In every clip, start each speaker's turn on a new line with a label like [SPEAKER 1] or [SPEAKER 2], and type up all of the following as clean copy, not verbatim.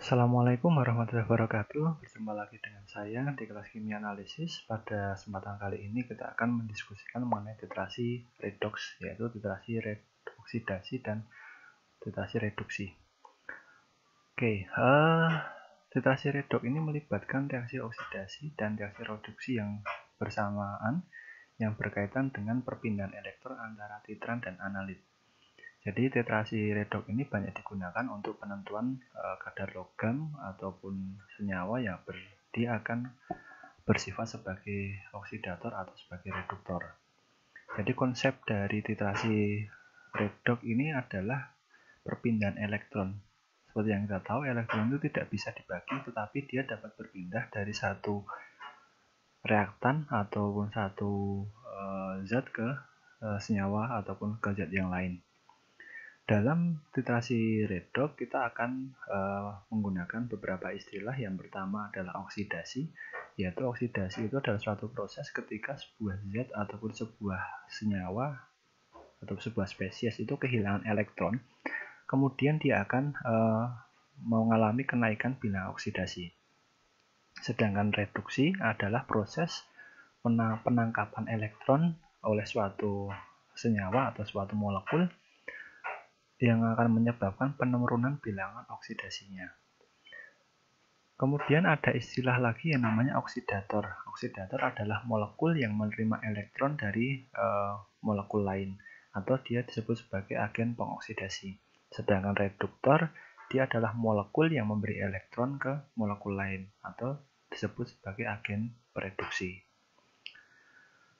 [SPEAKER 1] Assalamualaikum warahmatullahi wabarakatuh. Berjumpa lagi dengan saya di kelas kimia analisis. Pada kesempatan kali ini kita akan mendiskusikan mengenai titrasi redoks, yaitu titrasi oksidasi dan titrasi reduksi. Titrasi redoks ini melibatkan reaksi oksidasi dan reaksi reduksi yang bersamaan yang berkaitan dengan perpindahan elektron antara titran dan analit. Jadi titrasi redoks ini banyak digunakan untuk penentuan kadar logam ataupun senyawa yang dia akan bersifat sebagai oksidator atau sebagai reduktor. Jadi konsep dari titrasi redoks ini adalah perpindahan elektron. Seperti yang kita tahu, elektron itu tidak bisa dibagi, tetapi dia dapat berpindah dari satu reaktan ataupun satu zat ke senyawa ataupun ke zat yang lain. Dalam titrasi redoks kita akan menggunakan beberapa istilah. Yang pertama adalah oksidasi, yaitu oksidasi itu adalah suatu proses ketika sebuah zat ataupun sebuah senyawa atau sebuah spesies itu kehilangan elektron, kemudian dia akan mengalami kenaikan bilangan oksidasi. Sedangkan reduksi adalah proses penangkapan elektron oleh suatu senyawa atau suatu molekul yang akan menyebabkan penurunan bilangan oksidasinya. Kemudian ada istilah lagi yang namanya oksidator. Oksidator adalah molekul yang menerima elektron dari molekul lain, atau dia disebut sebagai agen pengoksidasi. Sedangkan reduktor, dia adalah molekul yang memberi elektron ke molekul lain, atau disebut sebagai agen pereduksi.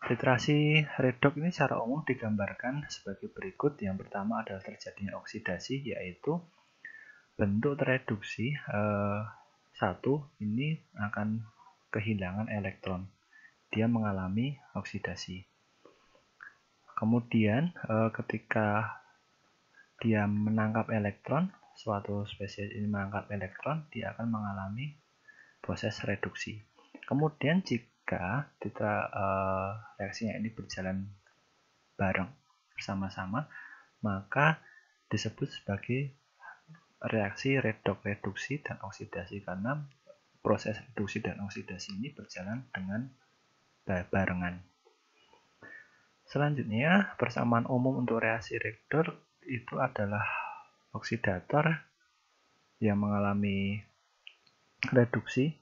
[SPEAKER 1] Titrasi redoks ini secara umum digambarkan sebagai berikut. Yang pertama adalah terjadinya oksidasi, yaitu bentuk tereduksi satu ini akan kehilangan elektron. Dia mengalami oksidasi. Kemudian ketika dia menangkap elektron, suatu spesies ini menangkap elektron, dia akan mengalami proses reduksi. Kemudian jika reaksinya ini berjalan bareng bersama-sama, maka disebut sebagai reaksi redoks, reduksi, dan oksidasi, karena proses reduksi dan oksidasi ini berjalan dengan barengan. Selanjutnya, persamaan umum untuk reaksi redoks itu adalah oksidator yang mengalami reduksi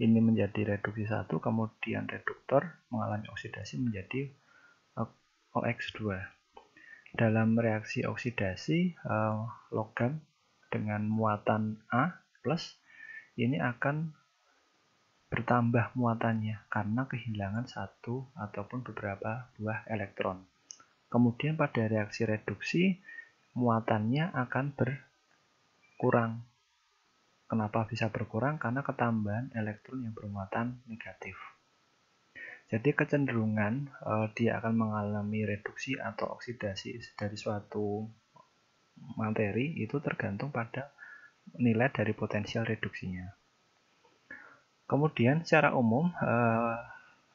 [SPEAKER 1] ini menjadi reduksi 1, kemudian reduktor mengalami oksidasi menjadi OX2. Dalam reaksi oksidasi, logam dengan muatan A+ ini akan bertambah muatannya karena kehilangan satu ataupun beberapa buah elektron. Kemudian pada reaksi reduksi, muatannya akan berkurang. Kenapa bisa berkurang? Karena ketambahan elektron yang bermuatan negatif. Jadi kecenderungan dia akan mengalami reduksi atau oksidasi dari suatu materi itu tergantung pada nilai dari potensial reduksinya. Kemudian secara umum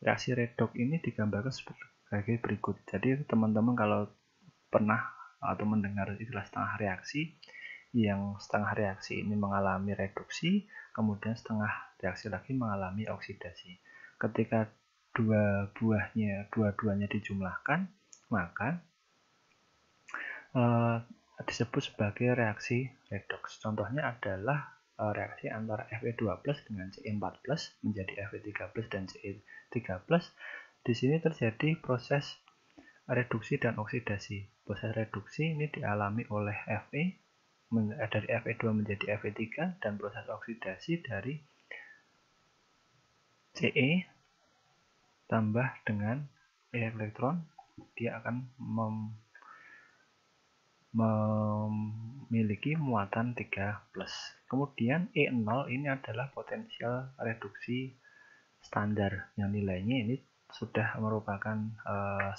[SPEAKER 1] reaksi redoks ini digambarkan sebagai berikut. Jadi teman-teman kalau pernah atau mendengar istilah setengah reaksi, yang setengah reaksi ini mengalami reduksi, kemudian setengah reaksi lagi mengalami oksidasi. Ketika dua-duanya dijumlahkan, maka disebut sebagai reaksi redoks. Contohnya adalah reaksi antara Fe2+ dengan Ce4+ menjadi Fe3+ dan Ce3+. Di sini terjadi proses reduksi dan oksidasi. Proses reduksi ini dialami oleh Fe dari Fe2 menjadi Fe3, dan proses oksidasi dari Ce tambah dengan elektron, dia akan memiliki muatan 3+. Kemudian E0 ini adalah potensial reduksi standar, yang nilainya ini sudah merupakan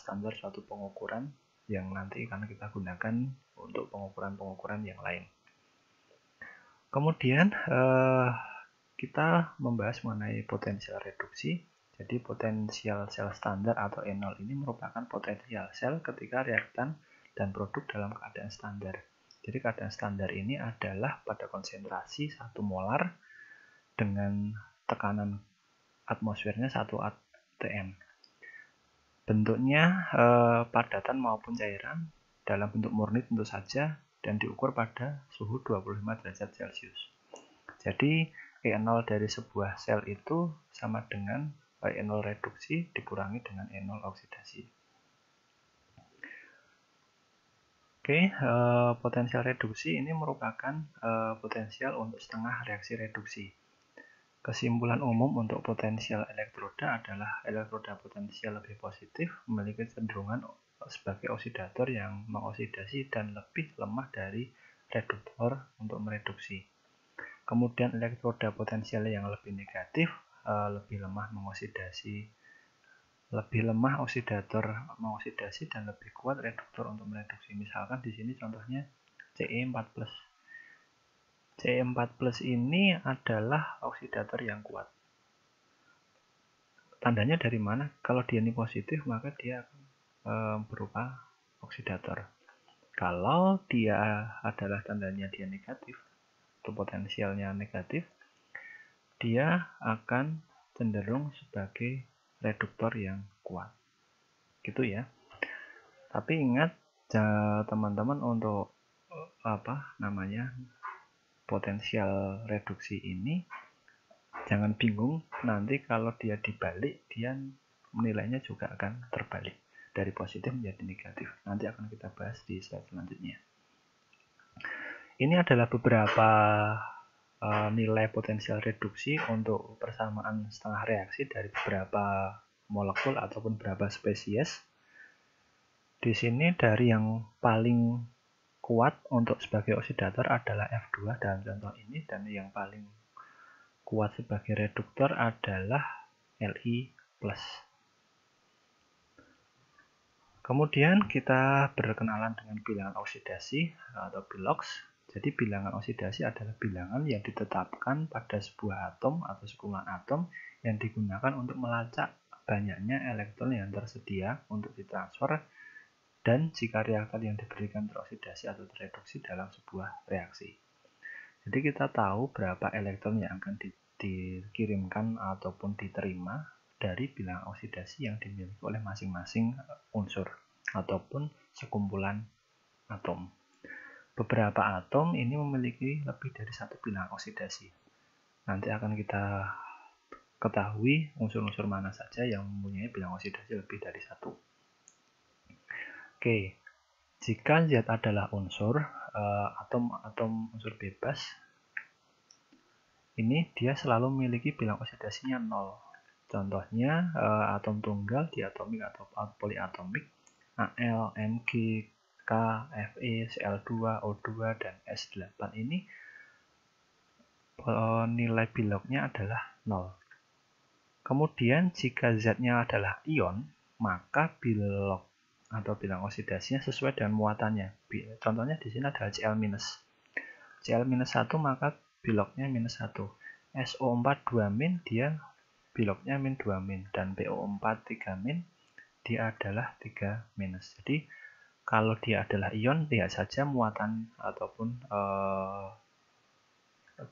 [SPEAKER 1] standar suatu pengukuran yang nanti akan kita gunakan untuk pengukuran-pengukuran yang lain. Kemudian kita membahas mengenai potensial reduksi. Jadi potensial sel standar atau E0 ini merupakan potensial sel ketika reaktan dan produk dalam keadaan standar. Jadi keadaan standar ini adalah pada konsentrasi 1 molar dengan tekanan atmosfernya 1 atm. Bentuknya padatan maupun cairan dalam bentuk murni tentu saja dan diukur pada suhu 25 derajat Celcius. Jadi E0 dari sebuah sel itu sama dengan E0 reduksi dikurangi dengan E0 oksidasi. Oke, potensial reduksi ini merupakan potensial untuk setengah reaksi reduksi. Kesimpulan umum untuk potensial elektroda adalah elektroda potensial lebih positif memiliki kecenderungan sebagai oksidator yang mengoksidasi dan lebih lemah dari reduktor untuk mereduksi. Kemudian elektroda potensial yang lebih negatif lebih lemah mengoksidasi, lebih lemah oksidator mengoksidasi dan lebih kuat reduktor untuk mereduksi. Misalkan di sini contohnya Ce4+. Ce4+ ini adalah oksidator yang kuat. Tandanya dari mana? Kalau dia ini positif, maka dia berupa oksidator. Kalau dia adalah tandanya dia negatif, atau potensialnya negatif, dia akan cenderung sebagai reduktor yang kuat. Gitu ya. Tapi ingat teman-teman untuk potensial reduksi ini jangan bingung, nanti kalau dia dibalik dia nilainya juga akan terbalik dari positif menjadi negatif. Nanti akan kita bahas di slide selanjutnya. Ini adalah beberapa nilai potensial reduksi untuk persamaan setengah reaksi dari beberapa molekul ataupun beberapa spesies. Di sini dari yang paling kuat untuk sebagai oksidator adalah F2 dalam contoh ini, dan yang paling kuat sebagai reduktor adalah Li+. Kemudian kita berkenalan dengan bilangan oksidasi atau bilox. Jadi bilangan oksidasi adalah bilangan yang ditetapkan pada sebuah atom atau sekumpulan atom yang digunakan untuk melacak banyaknya elektron yang tersedia untuk ditransfer dan jika reaktan yang diberikan teroksidasi atau tereduksi dalam sebuah reaksi. Jadi kita tahu berapa elektron yang akan dikirimkan ataupun diterima dari bilangan oksidasi yang dimiliki oleh masing-masing unsur ataupun sekumpulan atom. Beberapa atom ini memiliki lebih dari satu bilangan oksidasi. Nanti akan kita ketahui unsur-unsur mana saja yang mempunyai bilangan oksidasi lebih dari satu. Oke, jika Z adalah unsur, atom unsur bebas, ini dia selalu memiliki bilangan oksidasinya 0. Contohnya atom tunggal, diatomik atau poliatomik, Al, Mg, K, Fe, Cl2, O2, dan S8 ini nilai bilognya adalah 0. Kemudian jika Z-nya adalah ion, maka bilog atau bilangan oksidasinya sesuai dengan muatannya. Contohnya di sini adalah Cl-. Cl-1 maka bilognya -1. SO4 2- dia bilognya -2- dan PO4 3- dia adalah 3-. Jadi kalau dia adalah ion, lihat saja muatan ataupun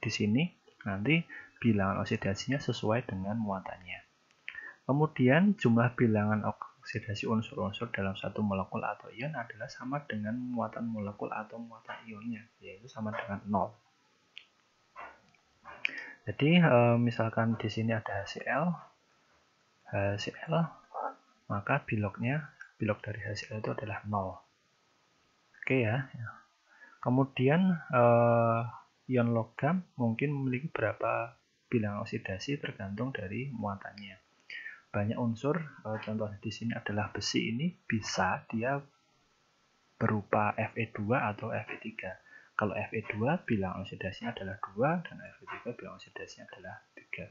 [SPEAKER 1] di sini nanti bilangan oksidasinya sesuai dengan muatannya. Kemudian jumlah bilangan oksidasi unsur-unsur dalam satu molekul atau ion adalah sama dengan muatan molekul atau muatan ionnya, yaitu sama dengan 0. Jadi misalkan di sini ada HCl, maka bilog dari HCl itu adalah 0. Oke ya. Kemudian ion logam mungkin memiliki berapa bilangan oksidasi tergantung dari muatannya. Banyak unsur, contohnya di sini adalah besi, ini bisa dia berupa Fe2 atau Fe3. Kalau Fe2 bilangan oksidasinya adalah 2 dan Fe3 bilangan oksidasinya adalah 3.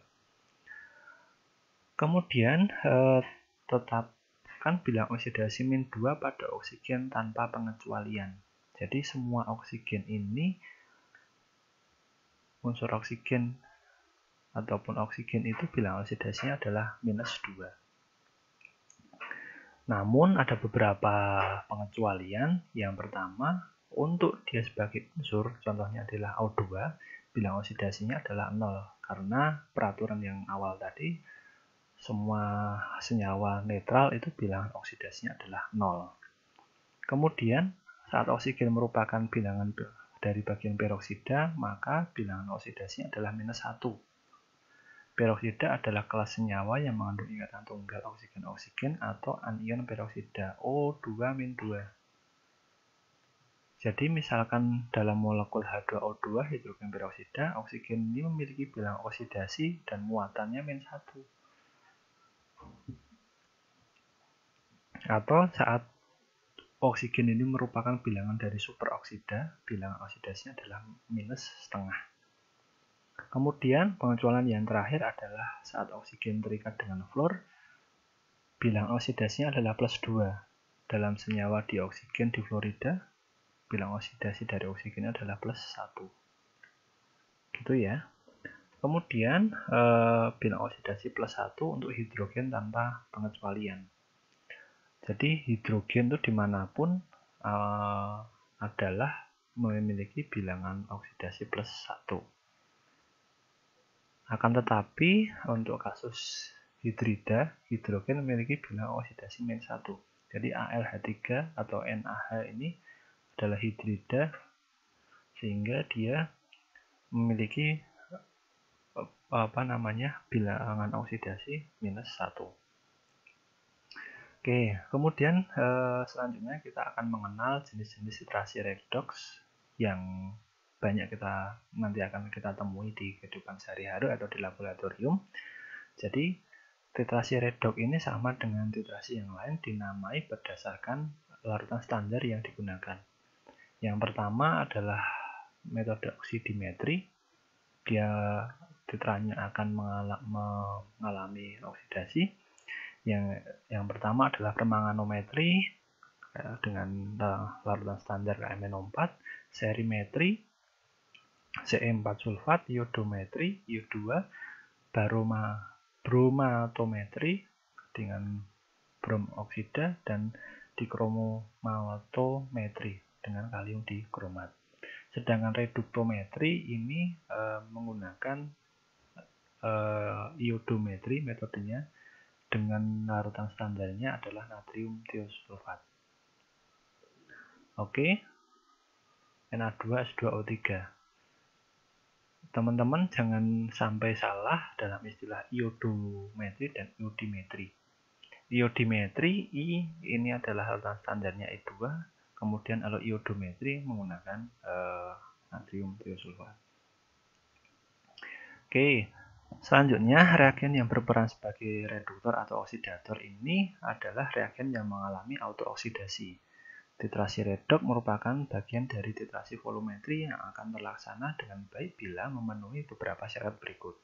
[SPEAKER 1] Kemudian tetapkan bilangan oksidasi -2 pada oksigen tanpa pengecualian. Jadi semua oksigen ini, unsur oksigen ataupun oksigen itu bilangan oksidasinya adalah -2. Namun ada beberapa pengecualian. Yang pertama, untuk dia sebagai unsur, contohnya adalah O2, bilang oksidasinya adalah 0 karena peraturan yang awal tadi semua senyawa netral itu bilangan oksidasinya adalah 0. Kemudian saat oksigen merupakan bilangan dari bagian peroksida, maka bilangan oksidasinya adalah -1. Peroksida adalah kelas senyawa yang mengandung ikatan tunggal oksigen-oksigen atau anion peroksida O2-2. Jadi misalkan dalam molekul H2O2 hidrogen peroksida, oksigen ini memiliki bilangan oksidasi dan muatannya -1. Atau saat oksigen ini merupakan bilangan dari superoksida, bilangan oksidasinya adalah -0,5. Kemudian pengecualian yang terakhir adalah saat oksigen terikat dengan fluor, bilangan oksidasinya adalah +2. Dalam senyawa dioksigen difluorida, bilangan oksidasi dari oksigen adalah +1. Gitu ya. Kemudian bilangan oksidasi +1 untuk hidrogen tanpa pengecualian. Jadi hidrogen itu dimanapun adalah memiliki bilangan oksidasi +1. Akan tetapi untuk kasus hidrida, hidrogen memiliki bilangan oksidasi -1. Jadi AlH3 atau NaH ini adalah hidrida sehingga dia memiliki bilangan oksidasi -1. Oke, kemudian selanjutnya kita akan mengenal jenis-jenis titrasi redoks yang banyak nanti akan kita temui di kehidupan sehari-hari atau di laboratorium. Jadi titrasi redoks ini sama dengan titrasi yang lain, dinamai berdasarkan larutan standar yang digunakan. Yang pertama adalah metode oksidimetri. Dia titranya akan mengalami oksidasi. Yang pertama adalah permanganometri dengan larutan standar KMNO4, serimetri, Ce4 sulfat, iodometri, io2, bromatometri dengan brom oksida, dan dikromomatometri dengan kalium dikromat. Sedangkan reduktometri ini menggunakan iodometri metodenya dengan larutan standarnya adalah natrium tiosulfat. Oke, Na2S2O3. Teman-teman jangan sampai salah dalam istilah iodometri dan iodimetri. Iodimetri ini adalah larutan standarnya I2, kemudian kalau iodometri menggunakan natrium tiosulfat. Oke, selanjutnya reagen yang berperan sebagai reduktor atau oksidator ini adalah reagen yang mengalami autooksidasi. Titrasi redoks merupakan bagian dari titrasi volumetri yang akan terlaksana dengan baik bila memenuhi beberapa syarat berikut.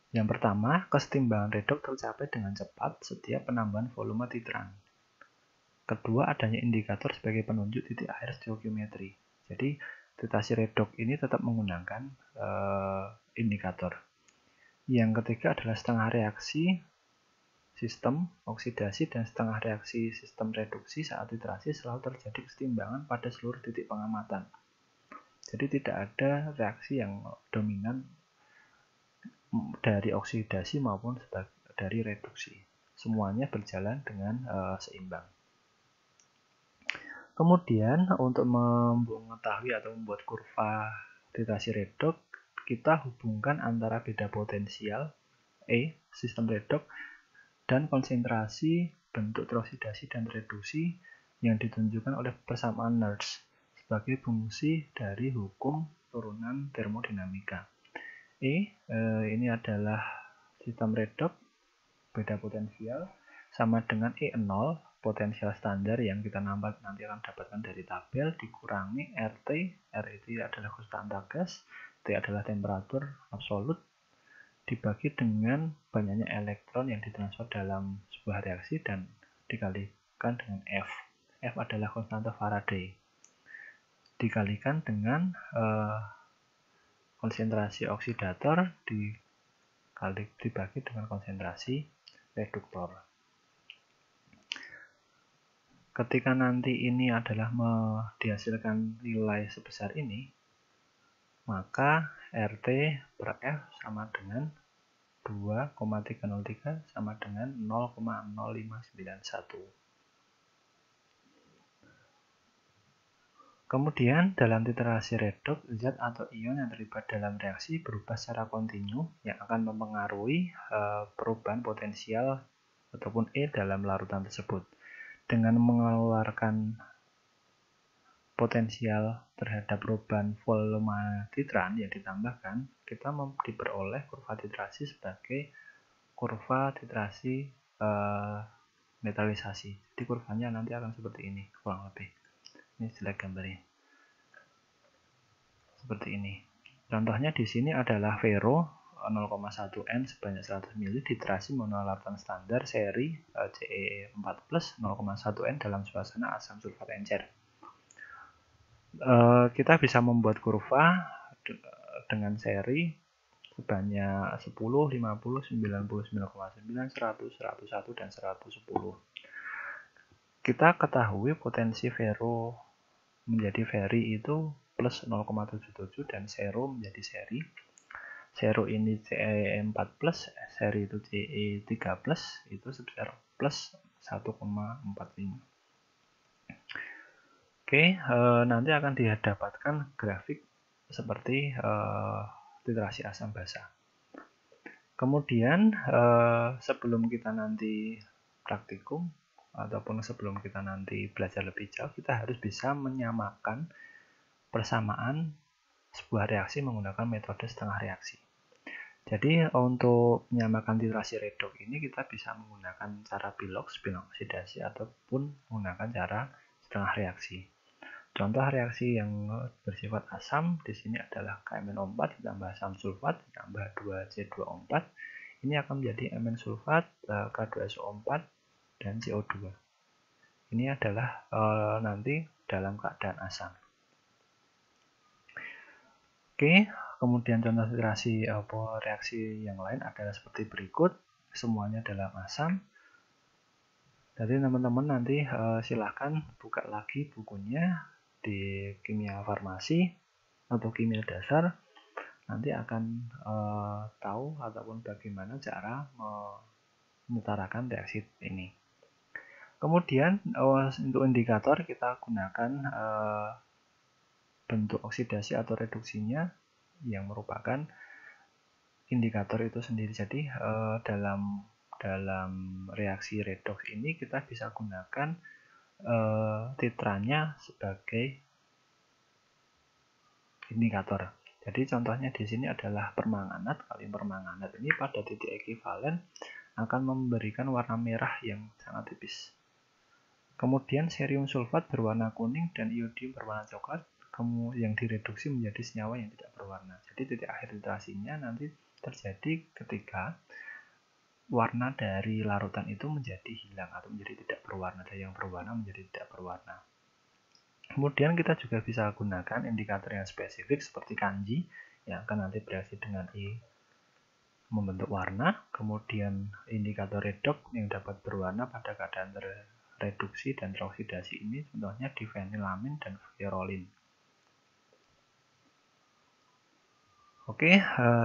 [SPEAKER 1] Yang pertama, kesetimbangan redoks tercapai dengan cepat setiap penambahan volume titran. Kedua, adanya indikator sebagai penunjuk titik akhir stoikiometri. Jadi, titrasi redoks ini tetap menggunakan indikator. Yang ketiga adalah setengah reaksi sistem oksidasi dan setengah reaksi sistem reduksi saat titrasi selalu terjadi kesetimbangan pada seluruh titik pengamatan. Jadi tidak ada reaksi yang dominan dari oksidasi maupun dari reduksi. Semuanya berjalan dengan seimbang. Kemudian untuk mengetahui atau membuat kurva titrasi redoks, kita hubungkan antara beda potensial E, sistem redoks, dan konsentrasi bentuk teroksidasi dan reduksi yang ditunjukkan oleh persamaan Nernst sebagai fungsi dari hukum turunan termodinamika. Ini adalah sistem redoks beda potensial sama dengan E0, potensial standar yang kita nanti akan dapatkan dari tabel, dikurangi RT, R itu adalah konstanta gas, T adalah temperatur absolut, dibagi dengan banyaknya elektron yang ditransfer dalam sebuah reaksi dan dikalikan dengan F. F adalah konstanta Faraday. Dikalikan dengan konsentrasi oksidator dibagi dengan konsentrasi reduktor. ketika nanti ini adalah dihasilkan nilai sebesar ini, maka RT per F sama dengan 2,303 sama dengan 0,0591. Kemudian dalam titrasi redoks, zat atau ion yang terlibat dalam reaksi berubah secara kontinu yang akan mempengaruhi perubahan potensial ataupun E dalam larutan tersebut. Dengan mengeluarkan potensial terhadap perubahan volume titran yang ditambahkan, kita diperoleh kurva titrasi sebagai kurva titrasi netralisasi. Jadi kurvanya nanti akan seperti ini kurang lebih. Ini jelek gambarnya. Seperti ini. Contohnya di sini adalah Vero 0,1 N sebanyak 100 ml titrasi monolarutan standar seri Ce4+, 0,1 N dalam suasana asam sulfat encer. Kita bisa membuat kurva dengan seri sebanyak 10, 50, 90, 99,9, 100, 101, dan 110. Kita ketahui potensi Vero menjadi Veri itu plus 0,77 dan Sero menjadi seri. Sero ini Ce4+, seri itu Ce3+, itu sebesar plus 1,45. Oke, nanti akan didapatkan grafik seperti titrasi asam basa. Kemudian sebelum kita nanti praktikum ataupun sebelum kita nanti belajar lebih jauh, kita harus bisa menyamakan persamaan sebuah reaksi menggunakan metode setengah reaksi. Jadi untuk menyamakan titrasi redoks ini kita bisa menggunakan cara bilox, bilang oksidasi, ataupun menggunakan cara setengah reaksi. Contoh reaksi yang bersifat asam di sini adalah KMnO4 ditambah asam sulfat ditambah 2C2O4. Ini akan menjadi Mn sulfat, K2SO4, dan CO2. Ini adalah nanti dalam keadaan asam. Oke, kemudian contoh titrasi reaksi yang lain adalah seperti berikut. Semuanya dalam asam. Jadi teman-teman nanti silahkan buka lagi bukunya di kimia farmasi atau kimia dasar, nanti akan tahu ataupun bagaimana cara mengutarakan reaksi ini. Kemudian untuk indikator kita gunakan bentuk oksidasi atau reduksinya yang merupakan indikator itu sendiri. Jadi dalam reaksi redoks ini kita bisa gunakan titrannya sebagai indikator. Jadi contohnya di sini adalah permanganat. Kalium permanganat ini pada titik ekivalen akan memberikan warna merah yang sangat tipis. Kemudian cerium sulfat berwarna kuning dan iodium berwarna coklat yang direduksi menjadi senyawa yang tidak berwarna. Jadi titik akhir titrasinya nanti terjadi ketika warna dari larutan itu menjadi hilang atau menjadi tidak berwarna, dari yang berwarna menjadi tidak berwarna. Kemudian kita juga bisa gunakan indikator yang spesifik seperti kanji yang akan nanti bereaksi dengan I membentuk warna. Kemudian indikator redoks yang dapat berwarna pada keadaan reduksi dan teroksidasi ini contohnya difenilamin dan virolin. Oke,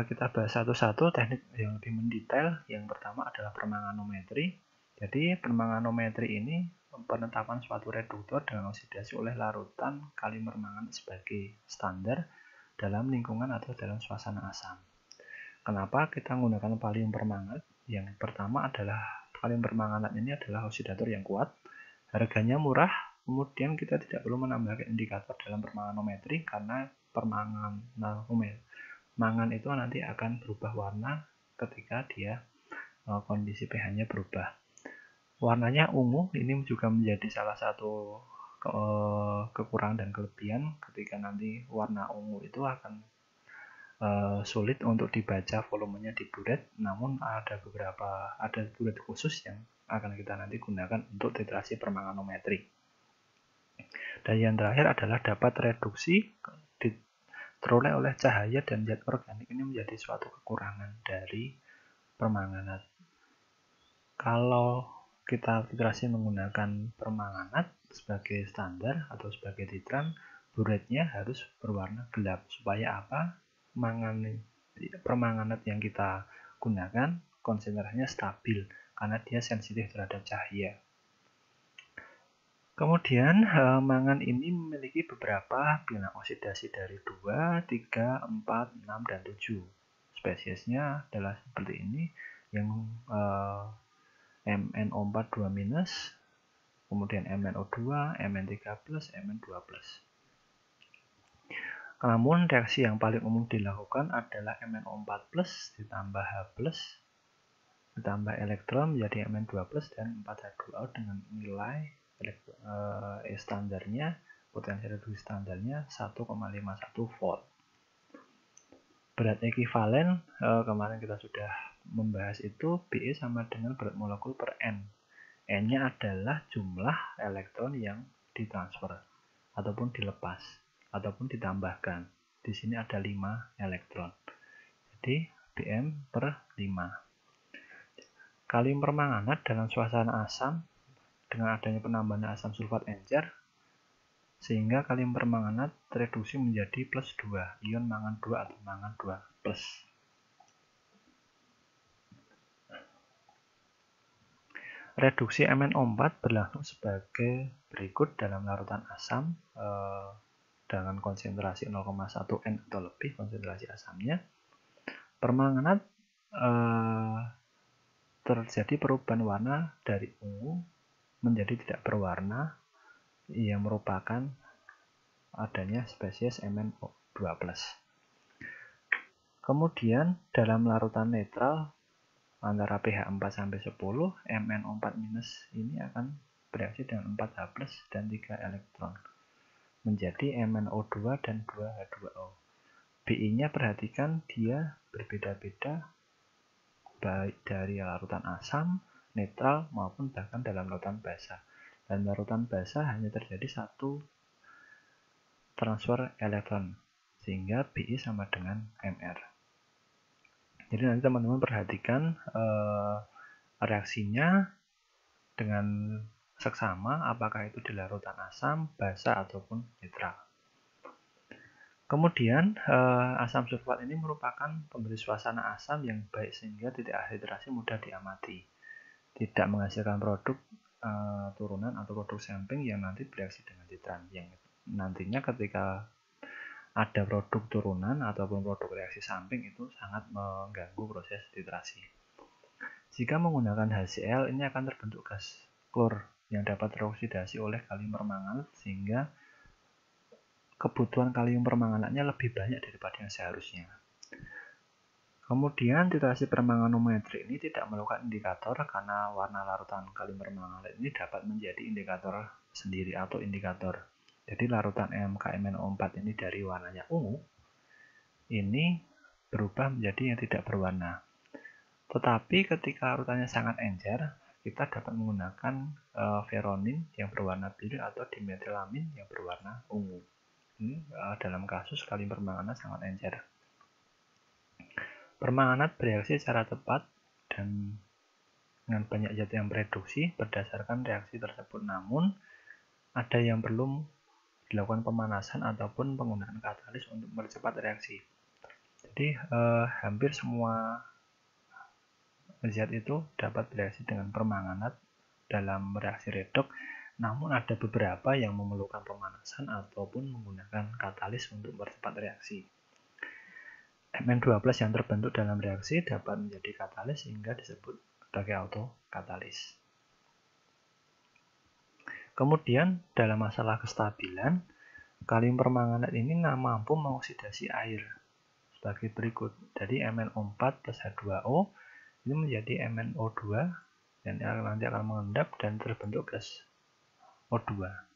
[SPEAKER 1] kita bahas satu-satu teknik yang lebih mendetail. Yang pertama adalah permanganometri. Jadi permanganometri ini penetapan suatu reduktor dengan oksidasi oleh larutan kalium permanganat sebagai standar dalam lingkungan atau dalam suasana asam. Kenapa kita menggunakan kalium permanganat? Yang pertama adalah kalium permanganat ini adalah oksidator yang kuat, harganya murah, kemudian kita tidak perlu menambahkan indikator dalam permanganometri karena mangan itu nanti akan berubah warna ketika dia kondisi pH-nya berubah. Warnanya ungu, ini juga menjadi salah satu kekurangan dan kelebihan ketika nanti warna ungu itu akan sulit untuk dibaca volumenya di buret, namun ada buret khusus yang akan kita nanti gunakan untuk titrasi permanganometri. Dan yang terakhir adalah dapat reduksi teroleh oleh cahaya dan zat organik. Ini menjadi suatu kekurangan dari permanganat. Kalau kita titrasi menggunakan permanganat, sebagai standar atau sebagai titran, buretnya harus berwarna gelap. Supaya apa? Permanganat yang kita gunakan konsentrasinya stabil karena dia sensitif terhadap cahaya. Kemudian mangan ini memiliki beberapa bilangan oksidasi dari 2, 3, 4, 6, dan 7. Spesiesnya adalah seperti ini, yang MnO4 2-, kemudian MnO2, Mn3+, Mn2+. Namun reaksi yang paling umum dilakukan adalah MnO4+ ditambah H+, ditambah elektron menjadi Mn2+ dan 4H2O dengan nilai standarnya, potensi reduksi standarnya 1,51 volt. Berat ekivalen kemarin kita sudah membahas itu, Be sama dengan berat molekul per N. N-nya adalah jumlah elektron yang ditransfer ataupun dilepas ataupun ditambahkan. Di sini ada 5 elektron. Jadi Bm per 5. Kalium permanganat dalam suasana asam dengan adanya penambahan asam sulfat encer, sehingga kalium permanganat tereduksi menjadi plus 2, ion mangan 2 atau mangan 2 plus. Reduksi MnO4 berlangsung sebagai berikut dalam larutan asam dengan konsentrasi 0,1 N atau lebih konsentrasi asamnya. Permanganat terjadi perubahan warna dari ungu menjadi tidak berwarna, yang merupakan adanya spesies MnO2+. Kemudian dalam larutan netral antara pH 4-10, MnO4- ini akan bereaksi dengan 4H+ dan 3 elektron menjadi MnO2 dan 2H2O. Bi-nya perhatikan dia berbeda-beda baik dari larutan asam, netral maupun bahkan dalam larutan basa. Dalam larutan basa hanya terjadi satu transfer elektron sehingga Bi sama dengan Mr. Jadi nanti teman-teman perhatikan reaksinya dengan seksama apakah itu di larutan asam, basa ataupun netral. Kemudian asam sulfat ini merupakan pemberi suasana asam yang baik sehingga titik akhir terasi mudah diamati. Tidak menghasilkan produk turunan atau produk samping yang nanti bereaksi dengan titran, yang nantinya ketika ada produk turunan ataupun produk reaksi samping itu sangat mengganggu proses titrasi. Jika menggunakan HCl, ini akan terbentuk gas klor yang dapat teroksidasi oleh kalium permanganat sehingga kebutuhan kalium permanganatnya lebih banyak daripada yang seharusnya. Kemudian titrasi permanganometri ini tidak merupakan indikator karena warna larutan kalium permanganat ini dapat menjadi indikator sendiri atau indikator. Jadi larutan MkMnO4 ini dari warnanya ungu ini berubah menjadi yang tidak berwarna. Tetapi ketika larutannya sangat encer, kita dapat menggunakan veronin yang berwarna biru atau dimetilamin yang berwarna ungu. Ini dalam kasus kalium permanganat sangat encer. Permanganat bereaksi secara tepat dan dengan banyak zat yang bereduksi berdasarkan reaksi tersebut, namun ada yang perlu dilakukan pemanasan ataupun penggunaan katalis untuk mempercepat reaksi. Jadi hampir semua zat itu dapat bereaksi dengan permanganat dalam reaksi redoks, namun ada beberapa yang memerlukan pemanasan ataupun menggunakan katalis untuk mempercepat reaksi. Mn2+ yang terbentuk dalam reaksi dapat menjadi katalis sehingga disebut sebagai autokatalis. Kemudian dalam masalah kestabilan, kalium permanganat ini mampu mengoksidasi air sebagai berikut. Jadi MnO4 plus H2O ini menjadi MnO2 dan nanti akan mengendap dan terbentuk gas O2.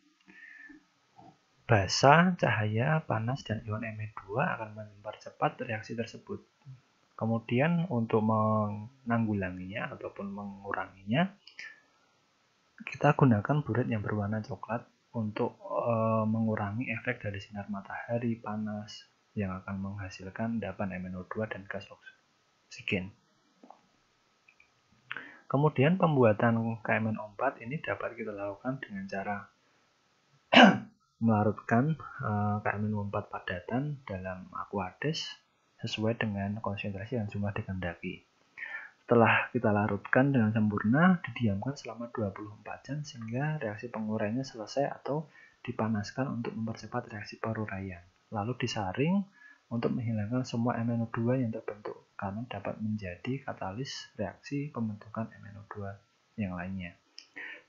[SPEAKER 1] Basa, cahaya, panas, dan ion Me2 akan mempercepat reaksi tersebut. Kemudian untuk menanggulanginya ataupun menguranginya, kita gunakan buret yang berwarna coklat untuk mengurangi efek dari sinar matahari, panas, yang akan menghasilkan endapan MnO2 dan gas oksigen. Kemudian pembuatan KMnO4 ini dapat kita lakukan dengan cara melarutkan KMNO4 padatan dalam aqueous sesuai dengan konsentrasi dan jumlah dikehendaki. Setelah kita larutkan dengan sempurna, didiamkan selama 24 jam sehingga reaksi penguraiannya selesai atau dipanaskan untuk mempercepat reaksi peruraian. Lalu disaring untuk menghilangkan semua MnO2 yang terbentuk karena dapat menjadi katalis reaksi pembentukan MnO2 yang lainnya.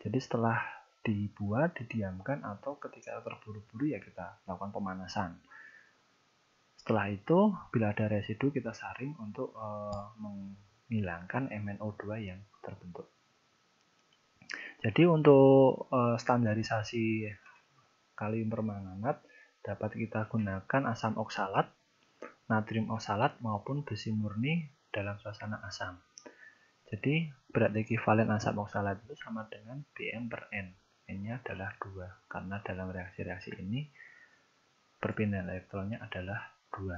[SPEAKER 1] Jadi setelah dibuat, didiamkan, atau ketika terburu-buru ya kita lakukan pemanasan. Setelah itu, bila ada residu kita saring untuk menghilangkan MnO2 yang terbentuk. Jadi untuk standarisasi kalium permanganat dapat kita gunakan asam oksalat, natrium oksalat maupun besi murni dalam suasana asam. Jadi berat ekivalen asam oksalat itu sama dengan Bm per N. N-nya adalah 2 karena dalam reaksi-reaksi ini perpindahan elektronnya adalah 2.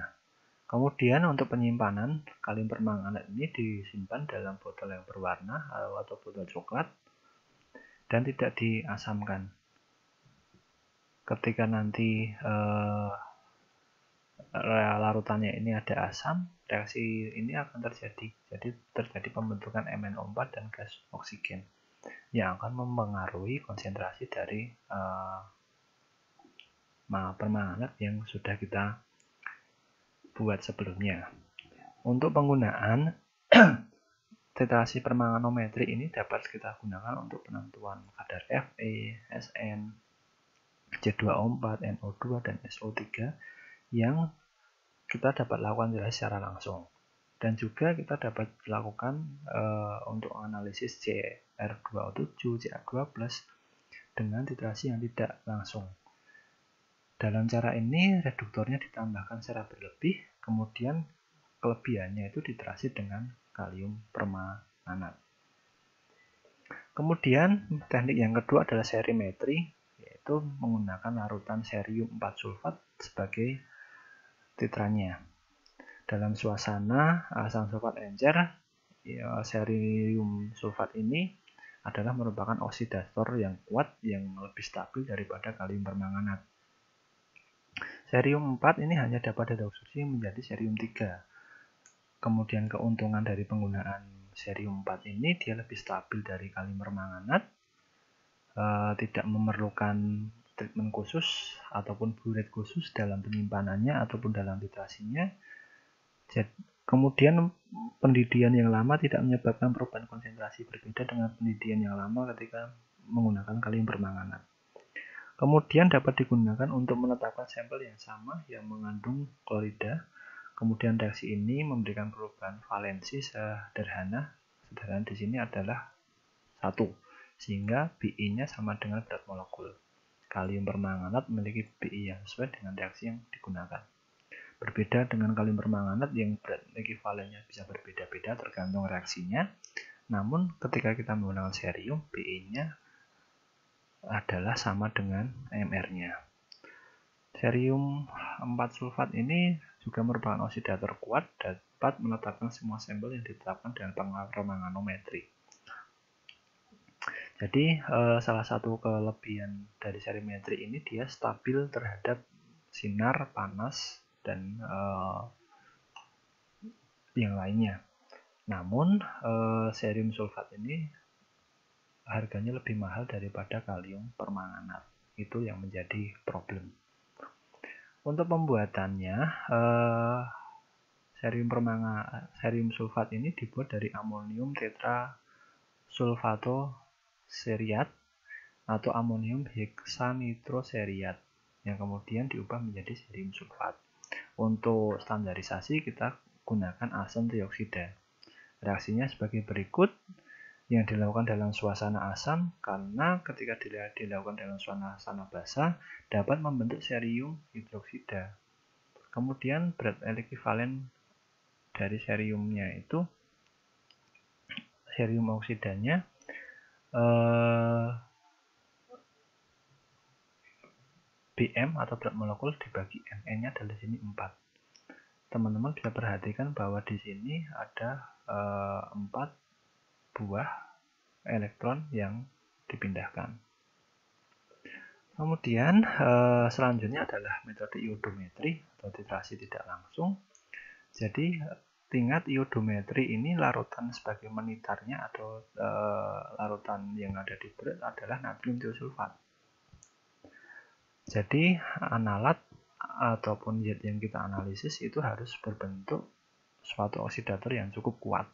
[SPEAKER 1] Kemudian untuk penyimpanan kalium permanganat ini disimpan dalam botol yang berwarna atau botol coklat dan tidak diasamkan. Ketika nanti larutannya ini ada asam, reaksi ini akan terjadi. Jadi terjadi pembentukan MnO4 dan gas oksigen yang akan mempengaruhi konsentrasi dari permanganat yang sudah kita buat sebelumnya. Untuk penggunaan titrasi permanganometri ini dapat kita gunakan untuk penentuan kadar Fe, Sn, C2O4, NO2, dan SO3 yang kita dapat lakukan secara langsung. Dan juga kita dapat lakukan untuk analisis Cr2O7, Ca2+, dengan titrasi yang tidak langsung. Dalam cara ini reduktornya ditambahkan secara berlebih, kemudian kelebihannya itu titrasi dengan kalium permanganat. Kemudian teknik yang kedua adalah serimetri, yaitu menggunakan larutan cerium 4 sulfat sebagai titranya. Dalam suasana asam sulfat encer, ya, cerium sulfat ini adalah merupakan oksidator yang kuat yang lebih stabil daripada kalium permanganat. Cerium 4 ini hanya dapat dioksida menjadi cerium 3. Kemudian keuntungan dari penggunaan cerium 4 ini dia lebih stabil dari kalium permanganat, tidak memerlukan treatment khusus ataupun buret khusus dalam penyimpanannya ataupun dalam titrasinya. Kemudian pendidian yang lama tidak menyebabkan perubahan konsentrasi berbeda dengan pendidian yang lama ketika menggunakan kalium permanganat. Kemudian dapat digunakan untuk menetapkan sampel yang sama yang mengandung klorida. Kemudian reaksi ini memberikan perubahan valensi sederhana. Sederhana di sini adalah 1, sehingga Bi-nya sama dengan berat molekul. Kalium permanganat memiliki Bi yang sesuai dengan reaksi yang digunakan. Berbeda dengan kalium permanganat yang berat ekivalennya bisa berbeda-beda tergantung reaksinya. Namun ketika kita menggunakan cerium, Be-nya adalah sama dengan Mr-nya. Cerium 4 sulfat ini juga merupakan oksidator kuat, dapat menetapkan semua sampel yang ditetapkan dengan permanganometri. Jadi salah satu kelebihan dari serimetri ini dia stabil terhadap sinar, panas, dan yang lainnya. Namun cerium sulfat ini harganya lebih mahal daripada kalium permanganat. Itu yang menjadi problem. Untuk pembuatannya cerium sulfat ini dibuat dari amonium tetrasulfatoseriat atau amonium heksanitroseriat yang kemudian diubah menjadi cerium sulfat. Untuk standarisasi kita gunakan arsen trioksida. Reaksinya sebagai berikut yang dilakukan dalam suasana asam karena ketika dilakukan dalam suasana basah dapat membentuk cerium hidroksida. Kemudian berat ekivalen dari ceriumnya itu cerium oksidanya Bm atau berat molekul dibagi N. N-nya adalah sini 4. Teman-teman bisa perhatikan bahwa di sini ada 4 buah elektron yang dipindahkan. Kemudian selanjutnya adalah metode iodometri atau titrasi tidak langsung. Jadi tingkat iodometri ini larutan sebagai menitarnya atau larutan yang ada di berat adalah natrium tiosulfat. Jadi analat ataupun zat yang kita analisis itu harus berbentuk suatu oksidator yang cukup kuat.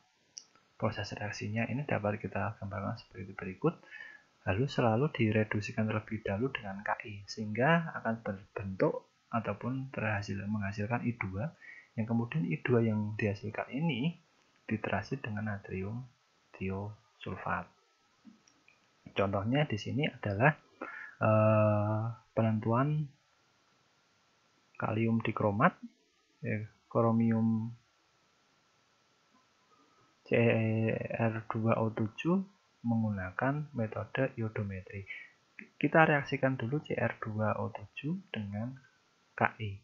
[SPEAKER 1] Proses reaksinya ini dapat kita gambarkan seperti berikut. Lalu selalu direduksikan terlebih dahulu dengan Ki, sehingga akan berbentuk ataupun menghasilkan I2, yang kemudian I2 yang dihasilkan ini diterasi dengan natrium tiosulfat. Contohnya di sini adalah penentuan kalium dikromat, kromium Cr2O7 menggunakan metode iodometri. Kita reaksikan dulu Cr2O7 dengan Ki,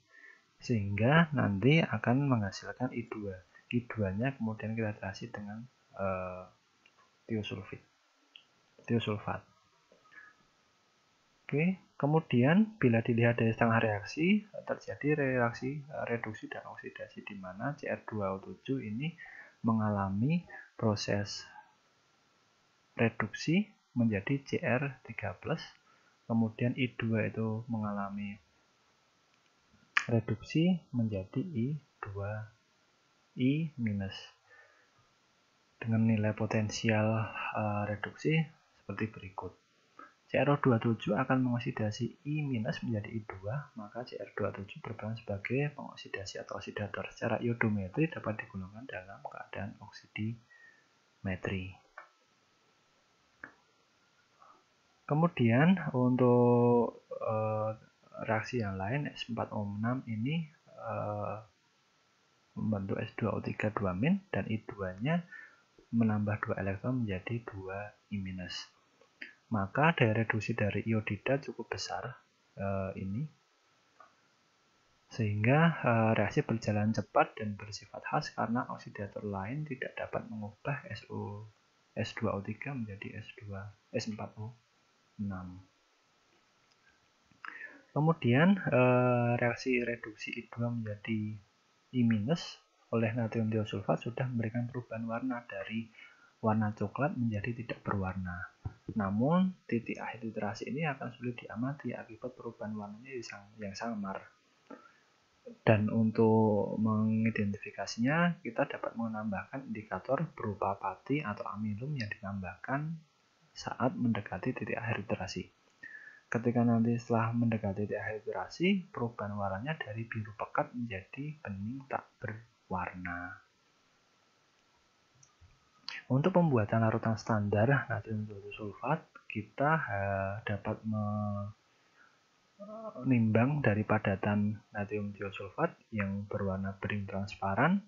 [SPEAKER 1] sehingga nanti akan menghasilkan I2. I2-nya kemudian kita terasi dengan tiosulfat. Oke, kemudian bila dilihat dari setengah reaksi, terjadi reaksi reduksi dan oksidasi di mana Cr2O7 ini mengalami proses reduksi menjadi Cr3+, kemudian I2 itu mengalami reduksi menjadi I dengan nilai potensial reduksi seperti berikut. Cr2O7 akan mengoksidasi I- menjadi I2, maka Cr2O7 berperan sebagai pengoksidasi atau oksidator. Secara iodometri dapat digunakan dalam keadaan oksidimetri. Kemudian untuk reaksi yang lain S4O6 ini membentuk S2O3 2- dan I2-nya menambah 2 elektron menjadi 2 I-. Maka daya reduksi dari iodida cukup besar ini, sehingga reaksi berjalan cepat dan bersifat khas karena oksidator lain tidak dapat mengubah S2O3 menjadi S4O6. Kemudian reaksi reduksi I2 menjadi I- oleh natrium tiosulfat sudah memberikan perubahan warna dari warna coklat menjadi tidak berwarna. Namun titik akhir titrasi ini akan sulit diamati akibat perubahan warnanya yang samar. Dan untuk mengidentifikasinya, kita dapat menambahkan indikator berupa pati atau amilum yang ditambahkan saat mendekati titik akhir titrasi. Ketika nanti setelah mendekati titik akhir titrasi, perubahan warnanya dari biru pekat menjadi bening tak berwarna. Untuk pembuatan larutan standar natrium tiosulfat, kita dapat menimbang dari padatan natrium tiosulfat yang berwarna bening transparan.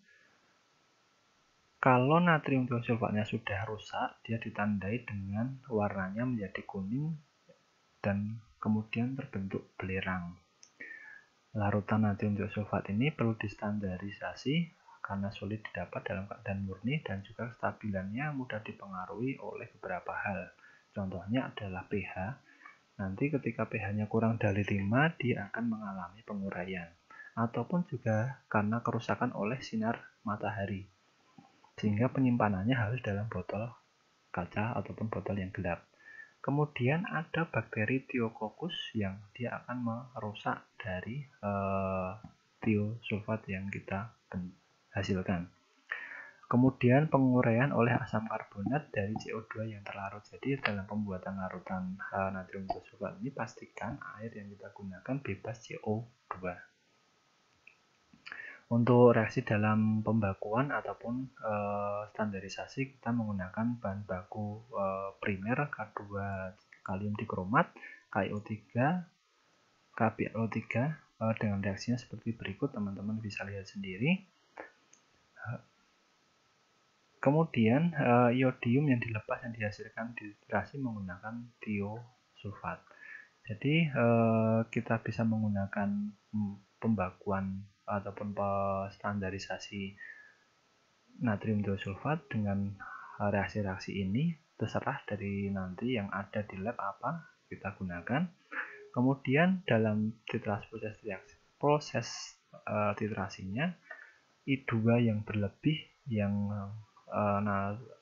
[SPEAKER 1] Kalau natrium tiosulfatnya sudah rusak, dia ditandai dengan warnanya menjadi kuning dan kemudian terbentuk belerang. Larutan natrium tiosulfat ini perlu distandarisasi karena sulit didapat dalam keadaan murni dan juga kestabilannya mudah dipengaruhi oleh beberapa hal. Contohnya adalah pH. Nanti ketika pH-nya kurang dari 5, dia akan mengalami penguraian. Ataupun juga karena kerusakan oleh sinar matahari. Sehingga penyimpanannya harus dalam botol kaca ataupun botol yang gelap. Kemudian ada bakteri Thiococcus yang dia akan merusak dari tiosulfat yang kita hasilkan. Kemudian penguraian oleh asam karbonat dari CO2 yang terlarut. Jadi dalam pembuatan larutan natrium tiosulfat ini pastikan air yang kita gunakan bebas CO2. Untuk reaksi dalam pembakuan ataupun standarisasi, kita menggunakan bahan baku primer K2 kalium dikromat, KiO3, KbO3 dengan reaksinya seperti berikut, teman-teman bisa lihat sendiri. Kemudian iodium yang dilepas yang dihasilkan di titrasi menggunakan tiosulfat. Jadi kita bisa menggunakan pembakuan ataupun standarisasi natrium tiosulfat dengan reaksi-reaksi ini, terserah dari nanti yang ada di lab apa kita gunakan. Kemudian dalam proses titrasinya, I2 yang berlebih yang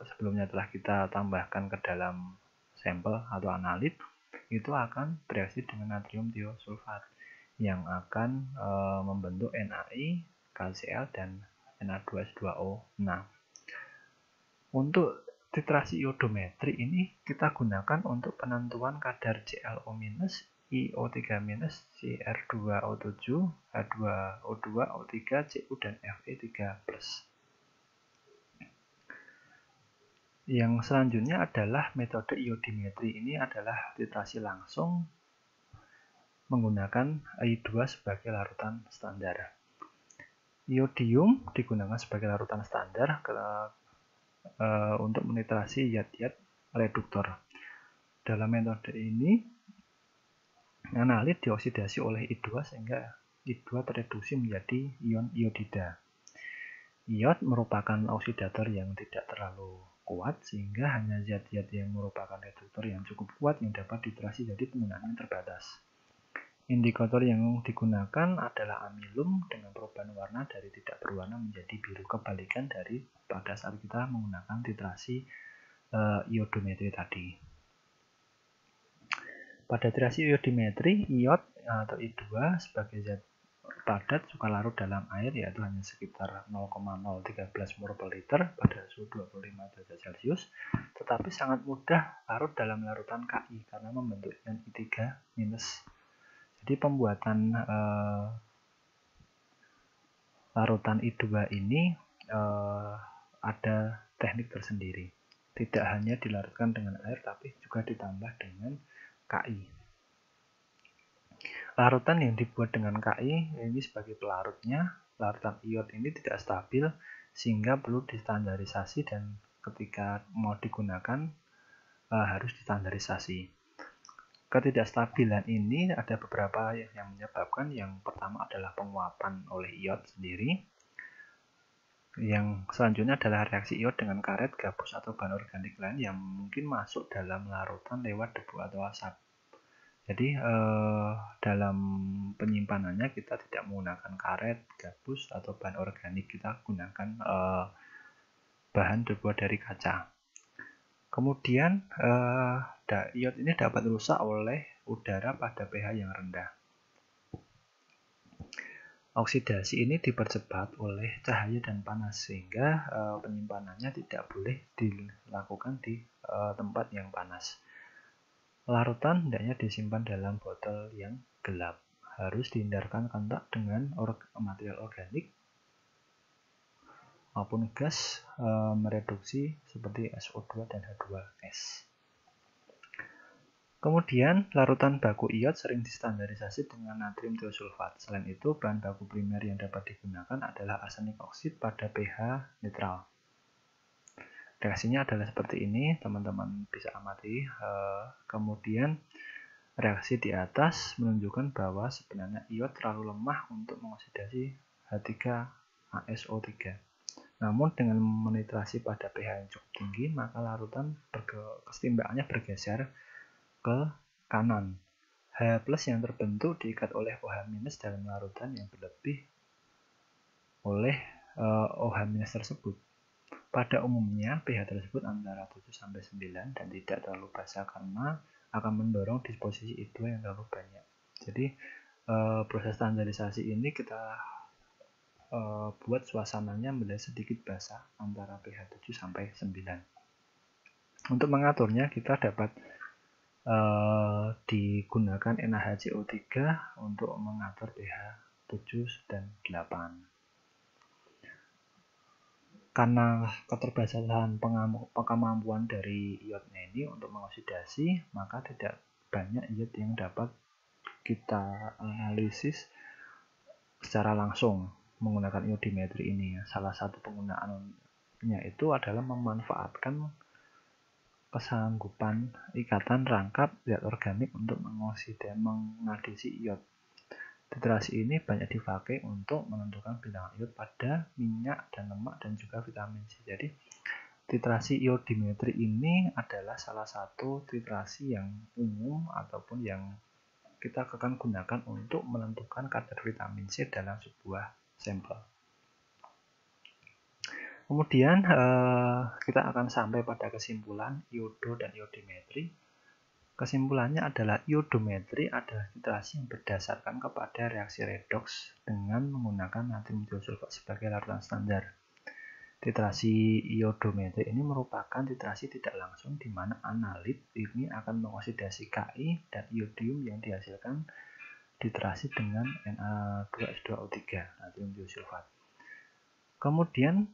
[SPEAKER 1] sebelumnya telah kita tambahkan ke dalam sampel atau analit itu akan bereaksi dengan natrium tiosulfat yang akan membentuk NaI, KCl, dan Na2S2O. Nah, untuk titrasi iodometri ini kita gunakan untuk penentuan kadar ClO-, IO3-, Cr2O7, H2O2, O3, Cu, dan Fe3+. Yang selanjutnya adalah metode iodimetri. Ini adalah titrasi langsung menggunakan I2 sebagai larutan standar. Iodium digunakan sebagai larutan standar untuk menitrasi zat-zat reduktor. Dalam metode ini, analit dioksidasi oleh I2 sehingga I2 tereduksi menjadi ion iodida. Iod merupakan oksidator yang tidak terlalu kuat sehingga hanya zat-zat yang merupakan reduktor yang cukup kuat yang dapat dititrasi, jadi penggunaannya terbatas. Indikator yang digunakan adalah amilum dengan perubahan warna dari tidak berwarna menjadi biru, kebalikan dari pada saat kita menggunakan titrasi iodometri tadi. Pada titrasi iodimetri, iod atau I2 sebagai zat padat suka larut dalam air, yaitu hanya sekitar 0,013 mol per liter pada suhu 25 derajat Celcius, tetapi sangat mudah larut dalam larutan Ki karena membentuk ion I3-. Jadi pembuatan larutan I2 ini ada teknik tersendiri. Tidak hanya dilarutkan dengan air, tapi juga ditambah dengan Ki. Larutan yang dibuat dengan Ki ini sebagai pelarutnya, larutan iod ini tidak stabil sehingga perlu distandarisasi, dan ketika mau digunakan harus distandarisasi. Ketidakstabilan ini ada beberapa yang menyebabkan. Yang pertama adalah penguapan oleh iod sendiri. Yang selanjutnya adalah reaksi iod dengan karet, gabus, atau bahan organik lain yang mungkin masuk dalam larutan lewat debu atau asap. Jadi dalam penyimpanannya kita tidak menggunakan karet, gabus, atau bahan organik. Kita gunakan bahan terbuat dari kaca. Kemudian iod ini dapat rusak oleh udara pada pH yang rendah. Oksidasi ini dipercepat oleh cahaya dan panas sehingga penyimpanannya tidak boleh dilakukan di tempat yang panas. Larutan hendaknya disimpan dalam botol yang gelap. Harus dihindarkan kontak dengan material organik maupun gas mereduksi seperti SO2 dan H2S. Kemudian, larutan baku iod sering distandarisasi dengan natrium tiosulfat. Selain itu, bahan baku primer yang dapat digunakan adalah arsenik oksid pada pH netral. Reaksinya adalah seperti ini, teman-teman bisa amati. Kemudian, reaksi di atas menunjukkan bahwa sebenarnya iod terlalu lemah untuk mengoksidasi H3ASO3. Namun dengan menitrasi pada pH yang cukup tinggi, maka larutan kesetimbangannya bergeser ke kanan. H+ yang terbentuk diikat oleh OH- dalam larutan yang berlebih oleh OH- tersebut. Pada umumnya pH tersebut antara 7-9 dan tidak terlalu basah karena akan mendorong disposisi I2 yang terlalu banyak. Jadi proses standarisasi ini kita buat suasananya menjadi sedikit basah antara pH 7-9. Untuk mengaturnya kita dapat digunakan NaHCO3 untuk mengatur pH 7 dan 8. Karena keterbatasan kemampuan dari iodnya ini untuk mengoksidasi, maka tidak banyak iod yang dapat kita analisis secara langsung menggunakan iodimetri ini. Salah satu penggunaannya itu adalah memanfaatkan kesanggupan ikatan rangkap zat organik untuk mengadisi iod. Titrasi ini banyak dipakai untuk menentukan bilangan iod pada minyak dan lemak dan juga vitamin C. Jadi titrasi iodimetri ini adalah salah satu titrasi yang umum ataupun yang kita akan gunakan untuk menentukan kadar vitamin C dalam sebuah sampel. Kemudian kita akan sampai pada kesimpulan iodo dan iodimetri. Kesimpulannya adalah iodometri adalah titrasi yang berdasarkan kepada reaksi redoks dengan menggunakan natrium tiosulfat sebagai larutan standar. Titrasi iodometri ini merupakan titrasi tidak langsung di mana analit ini akan mengoksidasi Ki dan iodium yang dihasilkan titrasi dengan Na2S2O3, natrium tiosulfat. Kemudian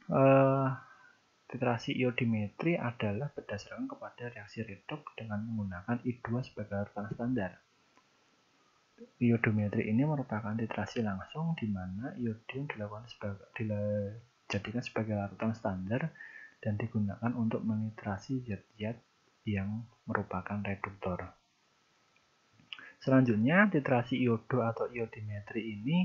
[SPEAKER 1] titrasi iodimetri adalah berdasarkan kepada reaksi redoks dengan menggunakan I2 sebagai larutan standar. Iodometri ini merupakan titrasi langsung di mana iodium dijadikan sebagai larutan standar dan digunakan untuk menitrasi zat-zat yang merupakan reduktor. Selanjutnya, titrasi iodo atau iodimetri ini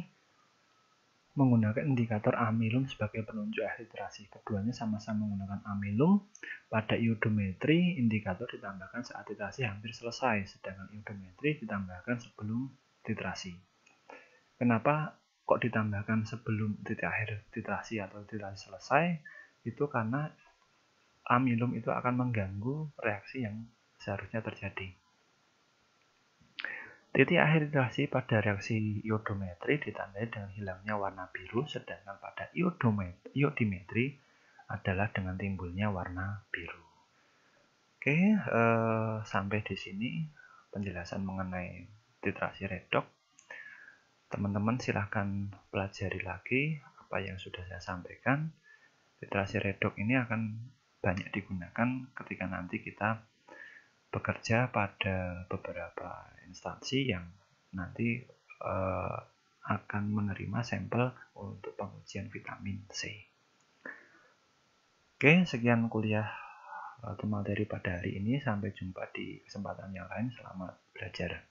[SPEAKER 1] menggunakan indikator amilum sebagai penunjuk akhir titrasi. Keduanya sama-sama menggunakan amilum. Pada iodometri, indikator ditambahkan saat titrasi hampir selesai, sedangkan iodometri ditambahkan sebelum titrasi. Kenapa kok ditambahkan sebelum titik akhir titrasi atau titrasi selesai? Itu karena amilum itu akan mengganggu reaksi yang seharusnya terjadi. Titik akhir titrasi pada reaksi iodometri ditandai dengan hilangnya warna biru, sedangkan pada iodimetri adalah dengan timbulnya warna biru. Oke, sampai di sini penjelasan mengenai titrasi redoks. Teman-teman silahkan pelajari lagi apa yang sudah saya sampaikan. Titrasi redoks ini akan banyak digunakan ketika nanti kita bekerja pada beberapa instansi yang nanti akan menerima sampel untuk pengujian vitamin C. Oke, sekian kuliah atau materi pada hari ini. Sampai jumpa di kesempatan yang lain. Selamat belajar.